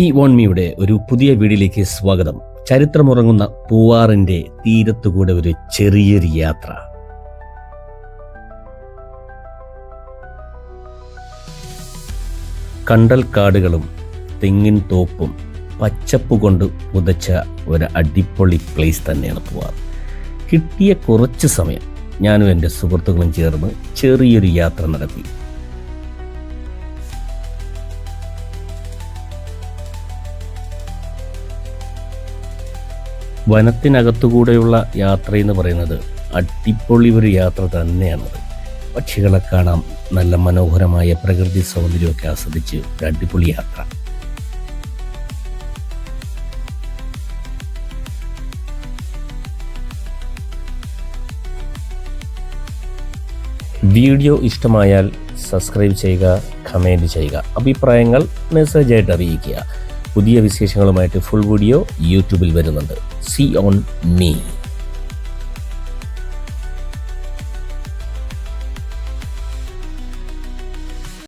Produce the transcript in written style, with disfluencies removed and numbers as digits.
C on മിയുടെ ഒരു പുതിയ വീഡിയോയിലേക്ക് സ്വാഗതം. ചരിത്രമുറങ്ങുന്ന പൂവാറിന്റെ തീരത്തുകൂടെ ഒരു ചെറിയൊരു യാത്ര. കണ്ടൽ കാടുകളും തെങ്ങിൻ തോപ്പും പച്ചപ്പ് കൊണ്ട് പുതച്ച ഒരു അടിപൊളി പ്ലേസ് തന്നെയാണ് പൂവാർ. കിട്ടിയ കുറച്ച് സമയം ഞാനും എൻ്റെ സുഹൃത്തുക്കളും ചേർന്ന് ചെറിയൊരു യാത്ര നടത്തി. വനത്തിനകത്തുകൂടെയുള്ള യാത്രയെന്ന് പറയുന്നത് അടിപൊളി ഒരു യാത്ര തന്നെയാണത്. പക്ഷികളെ കാണാം, നല്ല മനോഹരമായ പ്രകൃതി സൗന്ദര്യമൊക്കെ ആസ്വദിച്ച് ഒരു അടിപൊളി യാത്ര. വീഡിയോ ഇഷ്ടമായാൽ സബ്സ്ക്രൈബ് ചെയ്യുക, കമൻറ്റ് ചെയ്യുക, അഭിപ്രായങ്ങൾ മെസ്സേജായിട്ട് അറിയിക്കുക. പുതിയ വിശേഷങ്ങളുമായിട്ട് ഫുൾ വീഡിയോ യൂട്യൂബിൽ വരുന്നുണ്ട്. C on me.